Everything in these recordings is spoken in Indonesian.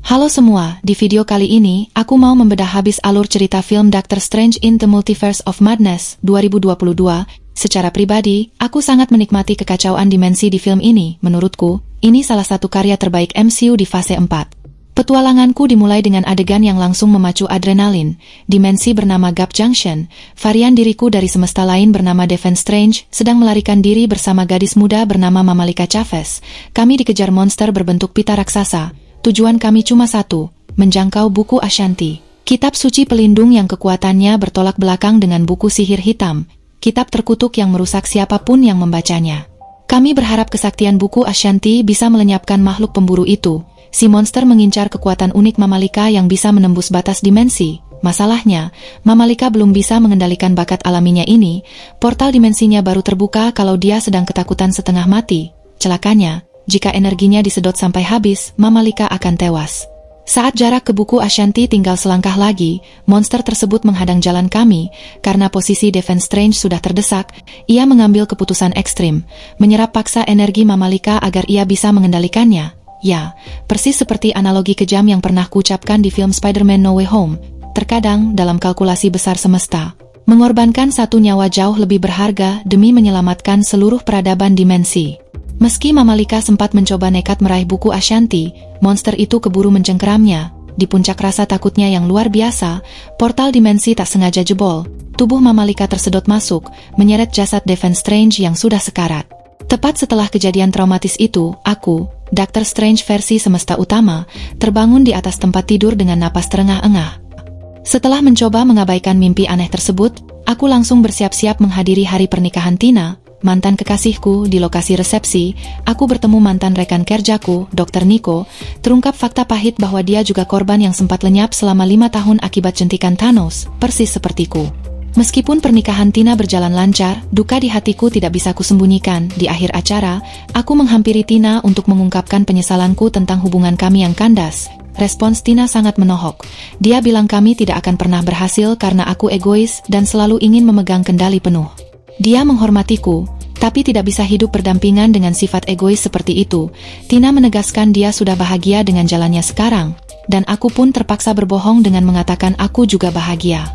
Halo semua, di video kali ini, aku mau membedah habis alur cerita film Doctor Strange in the Multiverse of Madness 2022. Secara pribadi, aku sangat menikmati kekacauan dimensi di film ini. Menurutku, ini salah satu karya terbaik MCU di fase 4. Petualanganku dimulai dengan adegan yang langsung memacu adrenalin. Dimensi bernama Gap Junction, varian diriku dari semesta lain bernama Stephen Strange, sedang melarikan diri bersama gadis muda bernama Mamalika Chavez. Kami dikejar monster berbentuk pita raksasa. Tujuan kami cuma satu, menjangkau buku Ashanti. Kitab suci pelindung yang kekuatannya bertolak belakang dengan buku sihir hitam. Kitab terkutuk yang merusak siapapun yang membacanya. Kami berharap kesaktian buku Ashanti bisa melenyapkan makhluk pemburu itu. Si monster mengincar kekuatan unik Mamalika yang bisa menembus batas dimensi. Masalahnya, Mamalika belum bisa mengendalikan bakat alaminya ini. Portal dimensinya baru terbuka kalau dia sedang ketakutan setengah mati. Celakanya, jika energinya disedot sampai habis, Mamalika akan tewas. Saat jarak ke buku Ashanti tinggal selangkah lagi, monster tersebut menghadang jalan kami. Karena posisi Stephen Strange sudah terdesak, ia mengambil keputusan ekstrim, menyerap paksa energi Mamalika agar ia bisa mengendalikannya. Ya, persis seperti analogi kejam yang pernah kuucapkan di film Spider-Man No Way Home. Terkadang, dalam kalkulasi besar semesta, mengorbankan satu nyawa jauh lebih berharga demi menyelamatkan seluruh peradaban dimensi. Meski Mamalika sempat mencoba nekat meraih buku Ashanti, monster itu keburu mencengkeramnya. Di puncak rasa takutnya yang luar biasa, portal dimensi tak sengaja jebol. Tubuh Mamalika tersedot masuk, menyeret jasad Stephen Strange yang sudah sekarat. Tepat setelah kejadian traumatis itu, aku, Doctor Strange versi semesta utama, terbangun di atas tempat tidur dengan napas terengah-engah. Setelah mencoba mengabaikan mimpi aneh tersebut, aku langsung bersiap-siap menghadiri hari pernikahan Tina, mantan kekasihku. Di lokasi resepsi, aku bertemu mantan rekan kerjaku, Dr. Nico. Terungkap fakta pahit bahwa dia juga korban yang sempat lenyap selama 5 tahun akibat jentikan Thanos, persis sepertiku. Meskipun pernikahan Tina berjalan lancar, duka di hatiku tidak bisa kusembunyikan. Di akhir acara, aku menghampiri Tina untuk mengungkapkan penyesalanku tentang hubungan kami yang kandas. Respons Tina sangat menohok. Dia bilang kami tidak akan pernah berhasil karena aku egois dan selalu ingin memegang kendali penuh. Dia menghormatiku, tapi tidak bisa hidup berdampingan dengan sifat egois seperti itu. Tina menegaskan dia sudah bahagia dengan jalannya sekarang, dan aku pun terpaksa berbohong dengan mengatakan aku juga bahagia.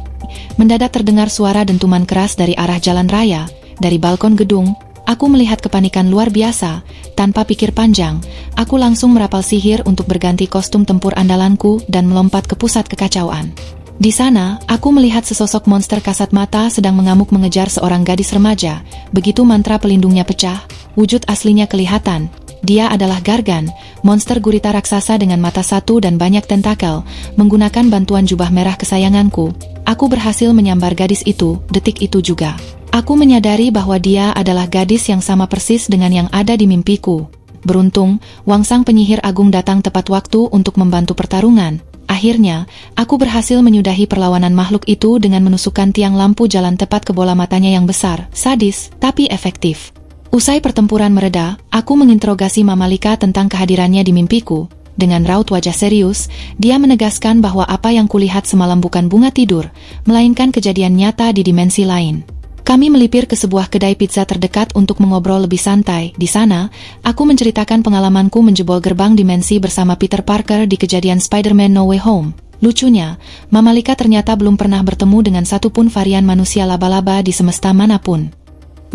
Mendadak terdengar suara dentuman keras dari arah jalan raya. Dari balkon gedung, aku melihat kepanikan luar biasa. Tanpa pikir panjang, aku langsung merapal sihir untuk berganti kostum tempur andalanku dan melompat ke pusat kekacauan. Di sana, aku melihat sesosok monster kasat mata sedang mengamuk mengejar seorang gadis remaja. Begitu mantra pelindungnya pecah, wujud aslinya kelihatan. Dia adalah Gargan, monster gurita raksasa dengan mata satu dan banyak tentakel. Menggunakan bantuan jubah merah kesayanganku, aku berhasil menyambar gadis itu. Detik itu juga, aku menyadari bahwa dia adalah gadis yang sama persis dengan yang ada di mimpiku. Beruntung, Wangsang penyihir agung datang tepat waktu untuk membantu pertarungan. Akhirnya, aku berhasil menyudahi perlawanan makhluk itu dengan menusukkan tiang lampu jalan tepat ke bola matanya yang besar, sadis, tapi efektif. Usai pertempuran mereda, aku menginterogasi Mamalika tentang kehadirannya di mimpiku. Dengan raut wajah serius, dia menegaskan bahwa apa yang kulihat semalam bukan bunga tidur, melainkan kejadian nyata di dimensi lain. Kami melipir ke sebuah kedai pizza terdekat untuk mengobrol lebih santai. Di sana, aku menceritakan pengalamanku menjebol gerbang dimensi bersama Peter Parker di kejadian Spider-Man No Way Home. Lucunya, Mamalika ternyata belum pernah bertemu dengan satupun varian manusia laba-laba di semesta manapun.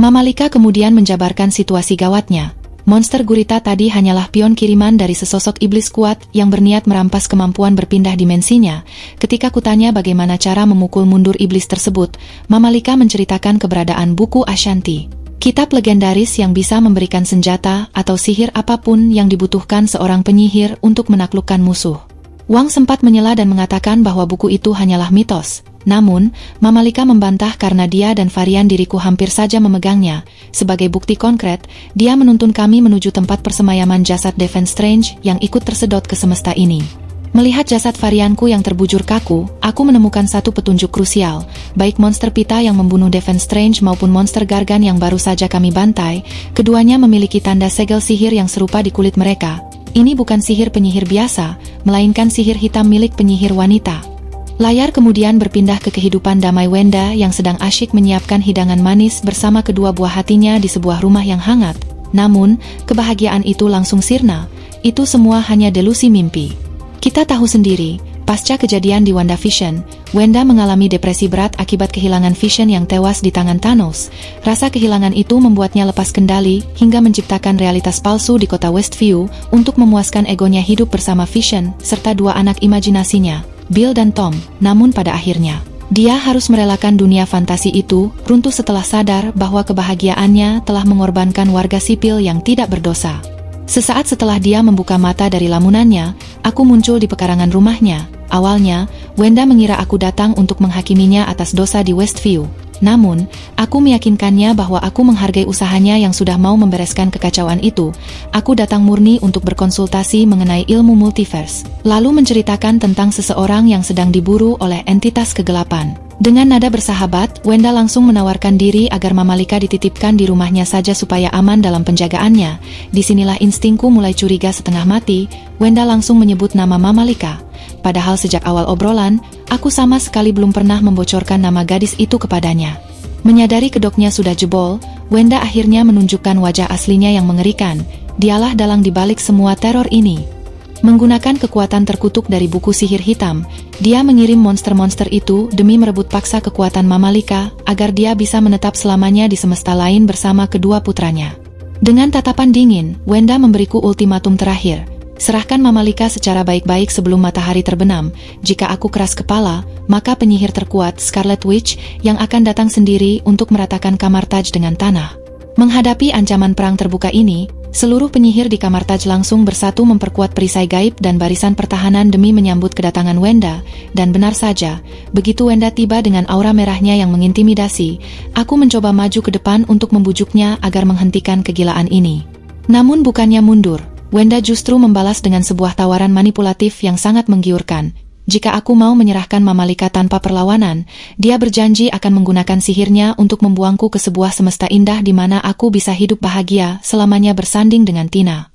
Mamalika kemudian menjabarkan situasi gawatnya. Monster gurita tadi hanyalah pion kiriman dari sesosok iblis kuat yang berniat merampas kemampuan berpindah dimensinya. Ketika kutanya bagaimana cara memukul mundur iblis tersebut, Mamalika menceritakan keberadaan buku Ashanti, kitab legendaris yang bisa memberikan senjata atau sihir apapun yang dibutuhkan seorang penyihir untuk menaklukkan musuh. Wang sempat menyela dan mengatakan bahwa buku itu hanyalah mitos. Namun, Mamalika membantah karena dia dan varian diriku hampir saja memegangnya. Sebagai bukti konkret, dia menuntun kami menuju tempat persemayaman jasad Stephen Strange yang ikut tersedot ke semesta ini. Melihat jasad varianku yang terbujur kaku, aku menemukan satu petunjuk krusial. Baik monster pita yang membunuh Stephen Strange maupun monster Gargan yang baru saja kami bantai, keduanya memiliki tanda segel sihir yang serupa di kulit mereka. Ini bukan sihir penyihir biasa, melainkan sihir hitam milik penyihir wanita. Layar kemudian berpindah ke kehidupan damai Wenda yang sedang asyik menyiapkan hidangan manis bersama kedua buah hatinya di sebuah rumah yang hangat. Namun, kebahagiaan itu langsung sirna. Itu semua hanya delusi mimpi. Kita tahu sendiri, pasca kejadian di WandaVision, Wanda mengalami depresi berat akibat kehilangan Vision yang tewas di tangan Thanos. Rasa kehilangan itu membuatnya lepas kendali hingga menciptakan realitas palsu di kota Westview untuk memuaskan egonya hidup bersama Vision serta dua anak imajinasinya, Bill dan Tom. Namun pada akhirnya, dia harus merelakan dunia fantasi itu runtuh setelah sadar bahwa kebahagiaannya telah mengorbankan warga sipil yang tidak berdosa. Sesaat setelah dia membuka mata dari lamunannya, aku muncul di pekarangan rumahnya. Awalnya, Wanda mengira aku datang untuk menghakiminya atas dosa di Westview. Namun, aku meyakinkannya bahwa aku menghargai usahanya yang sudah mau membereskan kekacauan itu. Aku datang murni untuk berkonsultasi mengenai ilmu multiverse, lalu menceritakan tentang seseorang yang sedang diburu oleh entitas kegelapan. Dengan nada bersahabat, Wanda langsung menawarkan diri agar Mamalika dititipkan di rumahnya saja supaya aman dalam penjagaannya. Disinilah instingku mulai curiga setengah mati. Wanda langsung menyebut nama Mamalika. Padahal sejak awal obrolan, aku sama sekali belum pernah membocorkan nama gadis itu kepadanya. Menyadari kedoknya sudah jebol, Wanda akhirnya menunjukkan wajah aslinya yang mengerikan. Dialah dalang dibalik semua teror ini. Menggunakan kekuatan terkutuk dari buku sihir hitam, dia mengirim monster-monster itu demi merebut paksa kekuatan Mamalika agar dia bisa menetap selamanya di semesta lain bersama kedua putranya. Dengan tatapan dingin, Wanda memberiku ultimatum terakhir. Serahkan Mamalika secara baik-baik sebelum matahari terbenam. Jika aku keras kepala, maka penyihir terkuat Scarlet Witch yang akan datang sendiri untuk meratakan Kamar Taj dengan tanah. Menghadapi ancaman perang terbuka ini, seluruh penyihir di Kamar Taj langsung bersatu memperkuat perisai gaib dan barisan pertahanan demi menyambut kedatangan Wanda. Dan benar saja, begitu Wanda tiba dengan aura merahnya yang mengintimidasi, aku mencoba maju ke depan untuk membujuknya agar menghentikan kegilaan ini. Namun bukannya mundur, Wanda justru membalas dengan sebuah tawaran manipulatif yang sangat menggiurkan. Jika aku mau menyerahkan Mamalika tanpa perlawanan, dia berjanji akan menggunakan sihirnya untuk membuangku ke sebuah semesta indah di mana aku bisa hidup bahagia selamanya bersanding dengan Tina.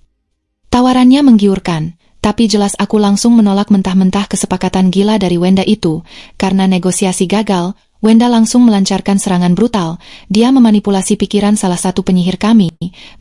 Tawarannya menggiurkan, tapi jelas aku langsung menolak mentah-mentah kesepakatan gila dari Wanda itu. Karena negosiasi gagal, Wanda langsung melancarkan serangan brutal. Dia memanipulasi pikiran salah satu penyihir kami,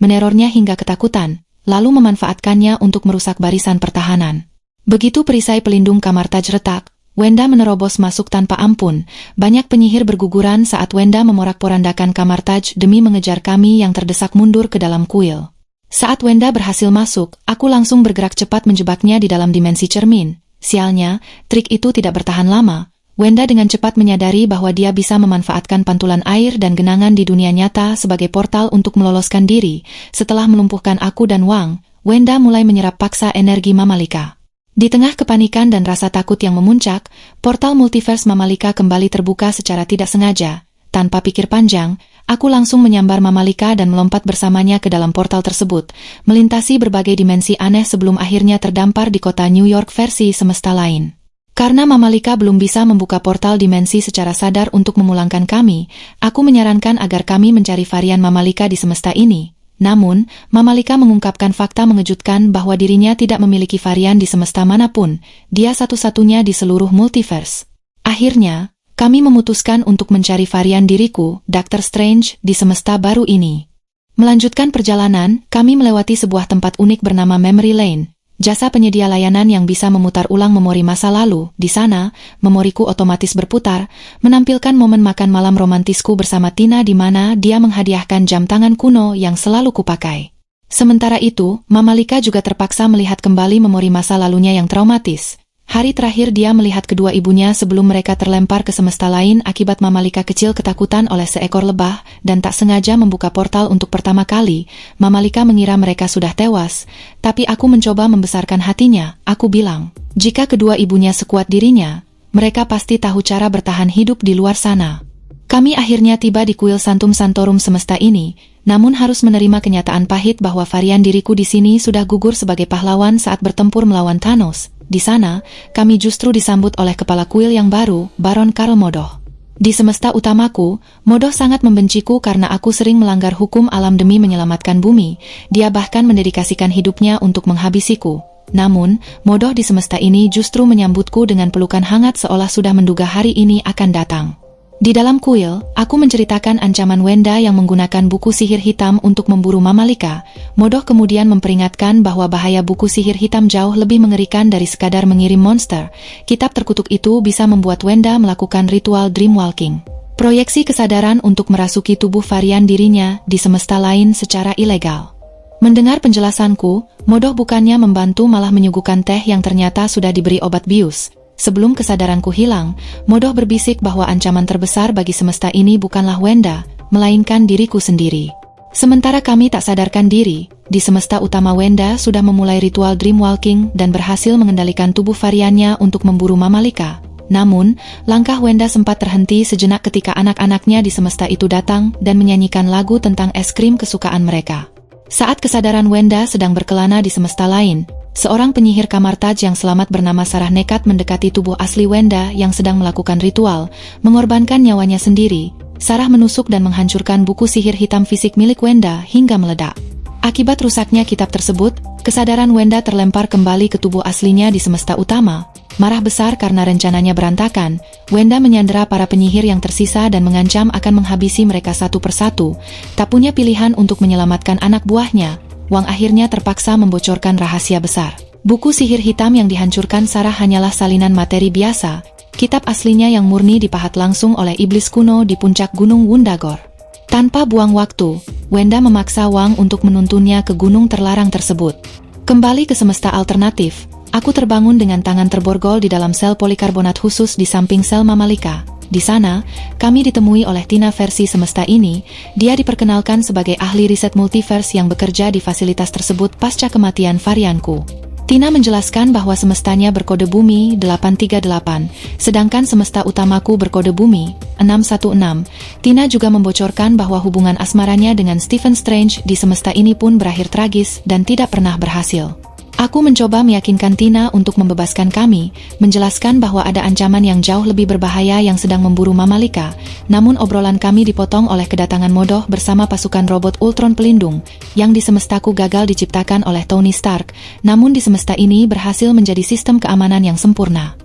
menerornya hingga ketakutan, lalu memanfaatkannya untuk merusak barisan pertahanan. Begitu perisai pelindung Kamar Taj retak, Wanda menerobos masuk tanpa ampun. Banyak penyihir berguguran saat Wanda memorak-porandakan Kamar Taj demi mengejar kami yang terdesak mundur ke dalam kuil. Saat Wanda berhasil masuk, aku langsung bergerak cepat menjebaknya di dalam dimensi cermin. Sialnya, trik itu tidak bertahan lama. Wanda dengan cepat menyadari bahwa dia bisa memanfaatkan pantulan air dan genangan di dunia nyata sebagai portal untuk meloloskan diri. Setelah melumpuhkan aku dan Wang, Wanda mulai menyerap paksa energi Mamalika. Di tengah kepanikan dan rasa takut yang memuncak, portal multiverse Mamalika kembali terbuka secara tidak sengaja. Tanpa pikir panjang, aku langsung menyambar Mamalika dan melompat bersamanya ke dalam portal tersebut, melintasi berbagai dimensi aneh sebelum akhirnya terdampar di kota New York versi semesta lain. Karena Mamalika belum bisa membuka portal dimensi secara sadar untuk memulangkan kami, aku menyarankan agar kami mencari varian Mamalika di semesta ini. Namun, Mamalika mengungkapkan fakta mengejutkan bahwa dirinya tidak memiliki varian di semesta manapun. Dia satu-satunya di seluruh multiverse. Akhirnya, kami memutuskan untuk mencari varian diriku, Dr. Strange, di semesta baru ini. Melanjutkan perjalanan, kami melewati sebuah tempat unik bernama Memory Lane, jasa penyedia layanan yang bisa memutar ulang memori masa lalu. Di sana, memoriku otomatis berputar, menampilkan momen makan malam romantisku bersama Tina di mana dia menghadiahkan jam tangan kuno yang selalu kupakai. Sementara itu, Mamalika juga terpaksa melihat kembali memori masa lalunya yang traumatis. Hari terakhir dia melihat kedua ibunya sebelum mereka terlempar ke semesta lain akibat Mamalika kecil ketakutan oleh seekor lebah dan tak sengaja membuka portal untuk pertama kali. Mamalika mengira mereka sudah tewas, tapi aku mencoba membesarkan hatinya. Aku bilang, jika kedua ibunya sekuat dirinya, mereka pasti tahu cara bertahan hidup di luar sana. Kami akhirnya tiba di kuil Santum Santorum semesta ini, namun harus menerima kenyataan pahit bahwa varian diriku di sini sudah gugur sebagai pahlawan saat bertempur melawan Thanos. Di sana, kami justru disambut oleh kepala kuil yang baru, Baron Karl Modoh. Di semesta utamaku, Modoh sangat membenciku karena aku sering melanggar hukum alam demi menyelamatkan bumi. Dia bahkan mendedikasikan hidupnya untuk menghabisiku. Namun, Modoh di semesta ini justru menyambutku dengan pelukan hangat seolah sudah menduga hari ini akan datang. Di dalam kuil, aku menceritakan ancaman Wenda yang menggunakan buku sihir hitam untuk memburu Mamalika. Modoh kemudian memperingatkan bahwa bahaya buku sihir hitam jauh lebih mengerikan dari sekadar mengirim monster. Kitab terkutuk itu bisa membuat Wenda melakukan ritual dreamwalking, proyeksi kesadaran untuk merasuki tubuh varian dirinya di semesta lain secara ilegal. Mendengar penjelasanku, Modoh bukannya membantu malah menyuguhkan teh yang ternyata sudah diberi obat bius. Sebelum kesadaranku hilang, Modoh berbisik bahwa ancaman terbesar bagi semesta ini bukanlah Wenda, melainkan diriku sendiri. Sementara kami tak sadarkan diri, di semesta utama Wenda sudah memulai ritual dreamwalking dan berhasil mengendalikan tubuh variannya untuk memburu Mamalika. Namun, langkah Wenda sempat terhenti sejenak ketika anak-anaknya di semesta itu datang dan menyanyikan lagu tentang es krim kesukaan mereka. Saat kesadaran Wenda sedang berkelana di semesta lain, seorang penyihir kamar Taj yang selamat bernama Sarah nekat mendekati tubuh asli Wenda yang sedang melakukan ritual, mengorbankan nyawanya sendiri. Sarah menusuk dan menghancurkan buku sihir hitam fisik milik Wenda hingga meledak. Akibat rusaknya kitab tersebut, kesadaran Wenda terlempar kembali ke tubuh aslinya di semesta utama. Marah besar karena rencananya berantakan, Wenda menyandera para penyihir yang tersisa dan mengancam akan menghabisi mereka satu persatu. Tak punya pilihan untuk menyelamatkan anak buahnya, Wang akhirnya terpaksa membocorkan rahasia besar. Buku sihir hitam yang dihancurkan Sarah hanyalah salinan materi biasa. Kitab aslinya yang murni dipahat langsung oleh iblis kuno di puncak gunung Wundagore. Tanpa buang waktu, Wenda memaksa Wang untuk menuntunnya ke gunung terlarang tersebut. Kembali ke semesta alternatif, aku terbangun dengan tangan terborgol di dalam sel polikarbonat khusus di samping sel Mamalika. Di sana, kami ditemui oleh Tina versi semesta ini. Dia diperkenalkan sebagai ahli riset multiverse yang bekerja di fasilitas tersebut pasca kematian varianku. Tina menjelaskan bahwa semestanya berkode bumi 838, sedangkan semesta utamaku berkode bumi 616. Tina juga membocorkan bahwa hubungan asmaranya dengan Stephen Strange di semesta ini pun berakhir tragis dan tidak pernah berhasil. Aku mencoba meyakinkan Tina untuk membebaskan kami, menjelaskan bahwa ada ancaman yang jauh lebih berbahaya yang sedang memburu Mamalika. Namun obrolan kami dipotong oleh kedatangan Modoh bersama pasukan robot Ultron pelindung, yang di semestaku gagal diciptakan oleh Tony Stark, namun di semesta ini berhasil menjadi sistem keamanan yang sempurna.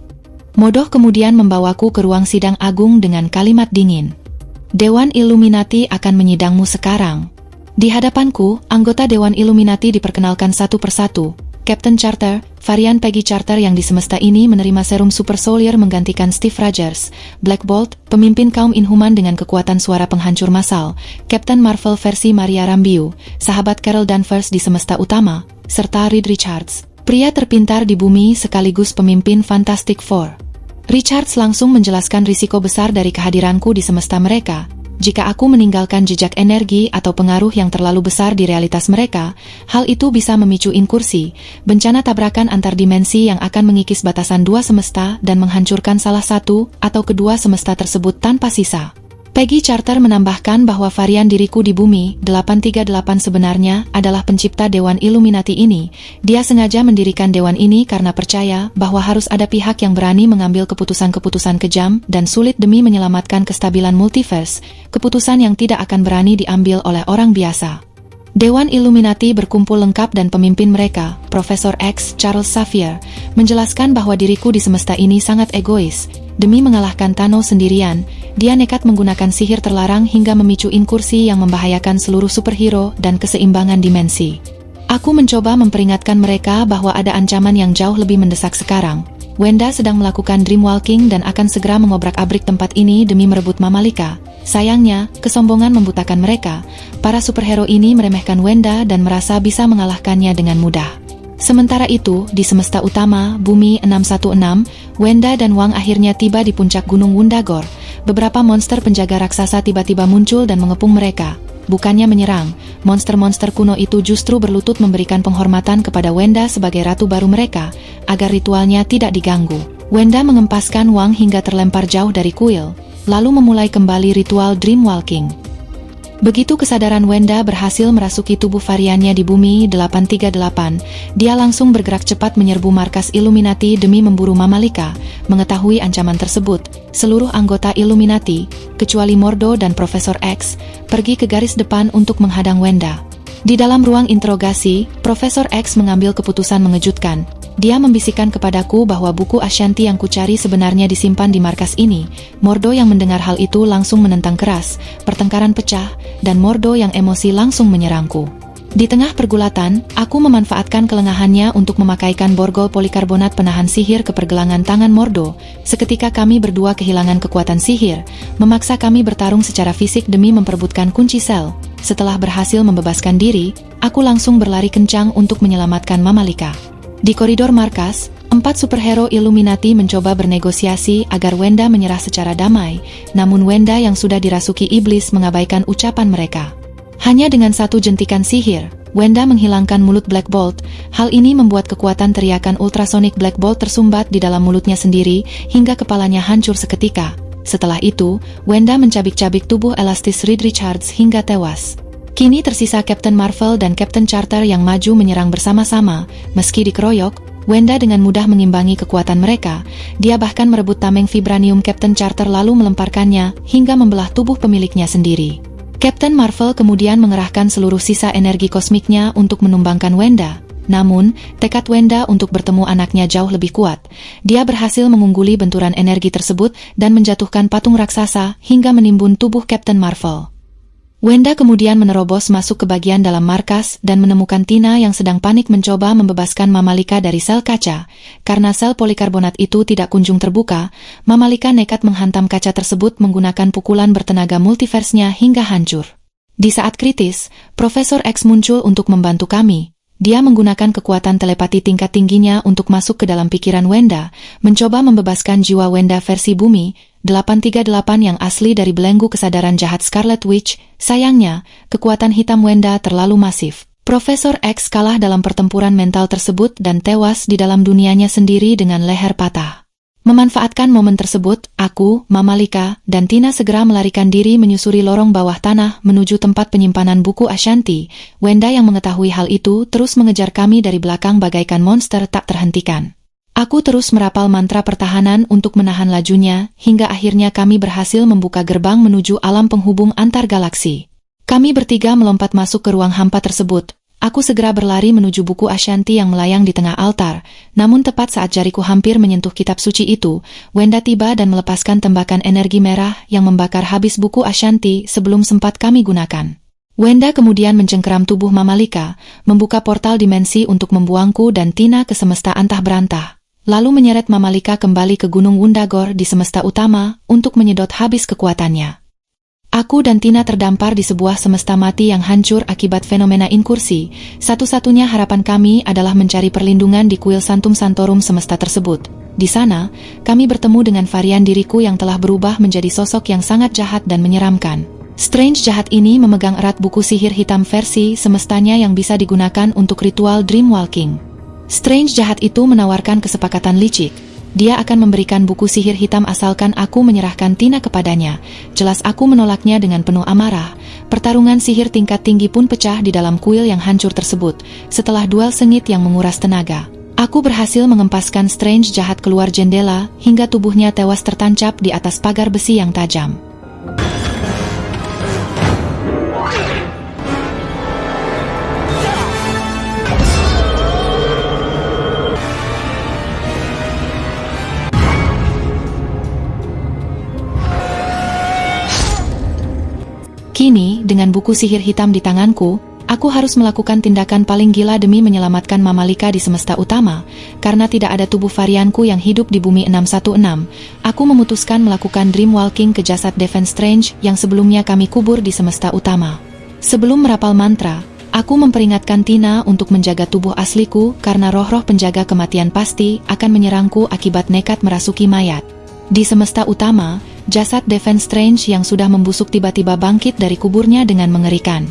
Modoh kemudian membawaku ke ruang sidang agung dengan kalimat dingin. Dewan Illuminati akan menyidangmu sekarang. Di hadapanku, anggota Dewan Illuminati diperkenalkan satu persatu. Captain Carter, varian Peggy Carter yang di semesta ini menerima serum Super Soldier menggantikan Steve Rogers. Black Bolt, pemimpin kaum Inhuman dengan kekuatan suara penghancur massal. Captain Marvel versi Maria Rambeau, sahabat Carol Danvers di semesta utama, serta Reed Richards, pria terpintar di bumi sekaligus pemimpin Fantastic Four. Richards langsung menjelaskan risiko besar dari kehadiranku di semesta mereka. Jika aku meninggalkan jejak energi atau pengaruh yang terlalu besar di realitas mereka, hal itu bisa memicu inkursi, bencana tabrakan antar dimensi yang akan mengikis batasan dua semesta dan menghancurkan salah satu atau kedua semesta tersebut tanpa sisa. Peggy Carter menambahkan bahwa varian diriku di bumi 838 sebenarnya adalah pencipta Dewan Illuminati ini. Dia sengaja mendirikan dewan ini karena percaya bahwa harus ada pihak yang berani mengambil keputusan-keputusan kejam dan sulit demi menyelamatkan kestabilan multiverse, keputusan yang tidak akan berani diambil oleh orang biasa. Dewan Illuminati berkumpul lengkap dan pemimpin mereka, Profesor X, Charles Xavier, menjelaskan bahwa diriku di semesta ini sangat egois. Demi mengalahkan Thanos sendirian, dia nekat menggunakan sihir terlarang hingga memicu inkursi yang membahayakan seluruh superhero dan keseimbangan dimensi. Aku mencoba memperingatkan mereka bahwa ada ancaman yang jauh lebih mendesak sekarang. Wenda sedang melakukan dreamwalking dan akan segera mengobrak-abrik tempat ini demi merebut Mamalika. Sayangnya, kesombongan membutakan mereka. Para superhero ini meremehkan Wenda dan merasa bisa mengalahkannya dengan mudah. Sementara itu, di semesta utama, Bumi 616, Wenda dan Wang akhirnya tiba di puncak gunung Wundagore. Beberapa monster penjaga raksasa tiba-tiba muncul dan mengepung mereka. Bukannya menyerang, monster-monster kuno itu justru berlutut memberikan penghormatan kepada Wenda sebagai ratu baru mereka, agar ritualnya tidak diganggu. Wenda mengempaskan Wang hingga terlempar jauh dari kuil, lalu memulai kembali ritual dreamwalking. Begitu kesadaran Wenda berhasil merasuki tubuh variannya di bumi 838, dia langsung bergerak cepat menyerbu markas Illuminati demi memburu Mamalika. Mengetahui ancaman tersebut, seluruh anggota Illuminati, kecuali Mordo dan Profesor X, pergi ke garis depan untuk menghadang Wenda. Di dalam ruang interogasi, Profesor X mengambil keputusan mengejutkan. Dia membisikkan kepadaku bahwa buku Ashanti yang kucari sebenarnya disimpan di markas ini. Mordo yang mendengar hal itu langsung menentang keras, pertengkaran pecah, dan Mordo yang emosi langsung menyerangku. Di tengah pergulatan, aku memanfaatkan kelengahannya untuk memakaikan borgol polikarbonat penahan sihir ke pergelangan tangan Mordo. Seketika kami berdua kehilangan kekuatan sihir, memaksa kami bertarung secara fisik demi memperebutkan kunci sel. Setelah berhasil membebaskan diri, aku langsung berlari kencang untuk menyelamatkan Mamalika. Di koridor markas, 4 superhero Illuminati mencoba bernegosiasi agar Wenda menyerah secara damai, namun Wenda yang sudah dirasuki iblis mengabaikan ucapan mereka. Hanya dengan satu jentikan sihir, Wenda menghilangkan mulut Black Bolt. Hal ini membuat kekuatan teriakan ultrasonic Black Bolt tersumbat di dalam mulutnya sendiri hingga kepalanya hancur seketika. Setelah itu, Wenda mencabik-cabik tubuh elastis Reed Richards hingga tewas. Kini tersisa Captain Marvel dan Captain Carter yang maju menyerang bersama-sama. Meski dikeroyok, Wenda dengan mudah mengimbangi kekuatan mereka. Dia bahkan merebut tameng vibranium Captain Carter lalu melemparkannya hingga membelah tubuh pemiliknya sendiri. Captain Marvel kemudian mengerahkan seluruh sisa energi kosmiknya untuk menumbangkan Wenda. Namun, tekad Wenda untuk bertemu anaknya jauh lebih kuat. Dia berhasil mengungguli benturan energi tersebut dan menjatuhkan patung raksasa hingga menimbun tubuh Captain Marvel. Wenda kemudian menerobos masuk ke bagian dalam markas dan menemukan Tina yang sedang panik mencoba membebaskan Mamalika dari sel kaca. Karena sel polikarbonat itu tidak kunjung terbuka, Mamalika nekat menghantam kaca tersebut menggunakan pukulan bertenaga multiverse-nya hingga hancur. Di saat kritis, Profesor X muncul untuk membantu kami. Dia menggunakan kekuatan telepati tingkat tingginya untuk masuk ke dalam pikiran Wenda, mencoba membebaskan jiwa Wenda versi bumi, 838 yang asli dari belenggu kesadaran jahat Scarlet Witch. Sayangnya, kekuatan hitam Wenda terlalu masif. Profesor X kalah dalam pertempuran mental tersebut dan tewas di dalam dunianya sendiri dengan leher patah. Memanfaatkan momen tersebut, aku, Mamalika, dan Tina segera melarikan diri menyusuri lorong bawah tanah menuju tempat penyimpanan buku Ashanti. Wenda yang mengetahui hal itu terus mengejar kami dari belakang bagaikan monster tak terhentikan. Aku terus merapal mantra pertahanan untuk menahan lajunya, hingga akhirnya kami berhasil membuka gerbang menuju alam penghubung antar galaksi. Kami bertiga melompat masuk ke ruang hampa tersebut. Aku segera berlari menuju buku Ashanti yang melayang di tengah altar, namun tepat saat jariku hampir menyentuh kitab suci itu, Wenda tiba dan melepaskan tembakan energi merah yang membakar habis buku Ashanti sebelum sempat kami gunakan. Wenda kemudian mencengkeram tubuh Mamalika, membuka portal dimensi untuk membuangku dan Tina ke semesta antah berantah, lalu menyeret Mamalika kembali ke Gunung Wundagore di semesta utama untuk menyedot habis kekuatannya. Aku dan Tina terdampar di sebuah semesta mati yang hancur akibat fenomena inkursi. Satu-satunya harapan kami adalah mencari perlindungan di kuil Santum Santorum semesta tersebut. Di sana, kami bertemu dengan varian diriku yang telah berubah menjadi sosok yang sangat jahat dan menyeramkan. Strange jahat ini memegang erat buku sihir hitam versi semestanya yang bisa digunakan untuk ritual Dreamwalking. Strange jahat itu menawarkan kesepakatan licik. Dia akan memberikan buku sihir hitam asalkan aku menyerahkan Tina kepadanya. Jelas aku menolaknya dengan penuh amarah. Pertarungan sihir tingkat tinggi pun pecah di dalam kuil yang hancur tersebut. Setelah duel sengit yang menguras tenaga, aku berhasil mengempaskan Strange jahat keluar jendela hingga tubuhnya tewas tertancap di atas pagar besi yang tajam. Kini, dengan buku sihir hitam di tanganku, aku harus melakukan tindakan paling gila demi menyelamatkan Mamalika di semesta utama. Karena tidak ada tubuh varianku yang hidup di bumi 616, aku memutuskan melakukan Dreamwalking ke jasad Defense Strange yang sebelumnya kami kubur di semesta utama. Sebelum merapal mantra, aku memperingatkan Tina untuk menjaga tubuh asliku karena roh-roh penjaga kematian pasti akan menyerangku akibat nekat merasuki mayat. Di semesta utama, jasad Defense Strange yang sudah membusuk tiba-tiba bangkit dari kuburnya dengan mengerikan.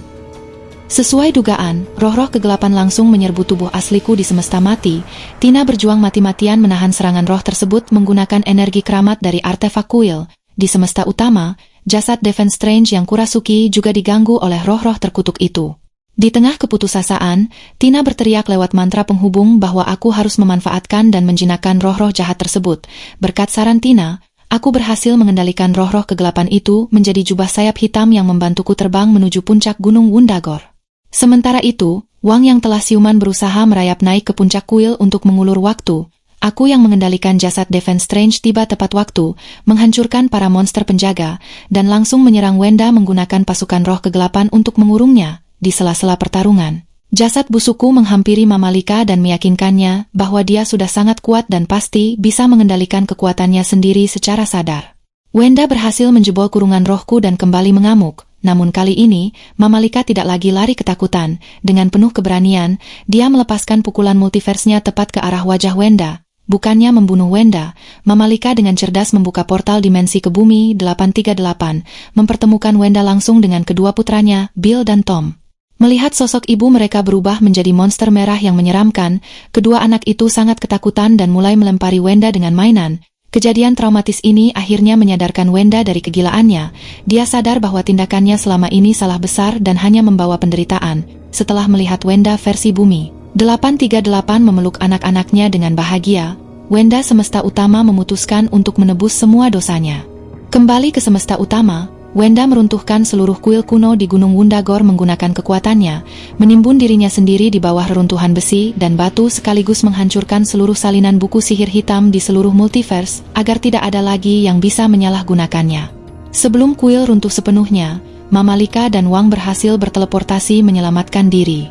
Sesuai dugaan, roh-roh kegelapan langsung menyerbu tubuh asliku di semesta mati. Tina berjuang mati-matian menahan serangan roh tersebut menggunakan energi keramat dari artefak kuil. Di semesta utama, jasad Defense Strange yang kurasuki juga diganggu oleh roh-roh terkutuk itu. Di tengah keputusasaan, Tina berteriak lewat mantra penghubung bahwa aku harus memanfaatkan dan menjinakkan roh-roh jahat tersebut. Berkat saran Tina, aku berhasil mengendalikan roh-roh kegelapan itu menjadi jubah sayap hitam yang membantuku terbang menuju puncak Gunung Wundagore. Sementara itu, Wang yang telah siuman berusaha merayap naik ke puncak kuil untuk mengulur waktu. Aku yang mengendalikan jasad Stephen Strange tiba tepat waktu, menghancurkan para monster penjaga, dan langsung menyerang Wenda menggunakan pasukan roh kegelapan untuk mengurungnya. Di sela-sela pertarungan, jasad busukku menghampiri Mamalika dan meyakinkannya bahwa dia sudah sangat kuat dan pasti bisa mengendalikan kekuatannya sendiri secara sadar. Wenda berhasil menjebol kurungan rohku dan kembali mengamuk. Namun kali ini, Mamalika tidak lagi lari ketakutan. Dengan penuh keberanian, dia melepaskan pukulan multiverse-nya tepat ke arah wajah Wenda. Bukannya membunuh Wenda, Mamalika dengan cerdas membuka portal dimensi ke bumi 838, mempertemukan Wenda langsung dengan kedua putranya, Bill dan Tom. Melihat sosok ibu mereka berubah menjadi monster merah yang menyeramkan, kedua anak itu sangat ketakutan dan mulai melempari Wenda dengan mainan. Kejadian traumatis ini akhirnya menyadarkan Wenda dari kegilaannya. Dia sadar bahwa tindakannya selama ini salah besar dan hanya membawa penderitaan. Setelah melihat Wenda versi bumi 838 memeluk anak-anaknya dengan bahagia, Wenda Semesta Utama memutuskan untuk menebus semua dosanya. Kembali ke Semesta Utama, Wenda meruntuhkan seluruh kuil kuno di Gunung Wundagore menggunakan kekuatannya, menimbun dirinya sendiri di bawah reruntuhan besi dan batu sekaligus menghancurkan seluruh salinan buku sihir hitam di seluruh multiverse agar tidak ada lagi yang bisa menyalahgunakannya. Sebelum kuil runtuh sepenuhnya, Mamalika dan Wang berhasil berteleportasi menyelamatkan diri.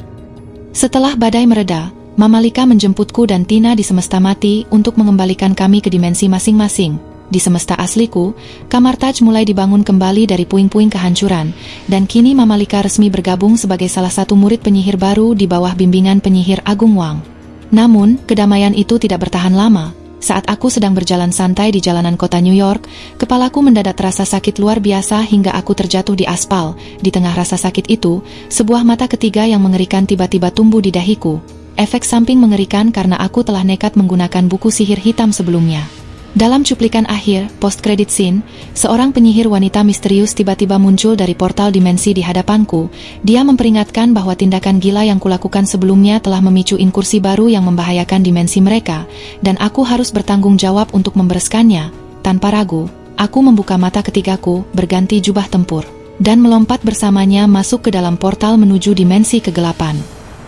Setelah badai mereda, Mamalika menjemputku dan Tina di semesta mati untuk mengembalikan kami ke dimensi masing-masing. Di semesta asliku, kamar Taj mulai dibangun kembali dari puing-puing kehancuran, dan kini Mamalika resmi bergabung sebagai salah satu murid penyihir baru di bawah bimbingan penyihir Agung Wang. Namun, kedamaian itu tidak bertahan lama. Saat aku sedang berjalan santai di jalanan kota New York, kepalaku mendadak terasa sakit luar biasa hingga aku terjatuh di aspal. Di tengah rasa sakit itu, sebuah mata ketiga yang mengerikan tiba-tiba tumbuh di dahiku. Efek samping mengerikan karena aku telah nekat menggunakan buku sihir hitam sebelumnya. Dalam cuplikan akhir, post-credit scene, seorang penyihir wanita misterius tiba-tiba muncul dari portal dimensi di hadapanku. Dia memperingatkan bahwa tindakan gila yang kulakukan sebelumnya telah memicu inkursi baru yang membahayakan dimensi mereka, dan aku harus bertanggung jawab untuk membereskannya. Tanpa ragu, aku membuka mata ketigaku, berganti jubah tempur, dan melompat bersamanya masuk ke dalam portal menuju dimensi kegelapan.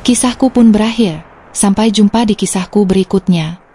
Kisahku pun berakhir. Sampai jumpa di kisahku berikutnya.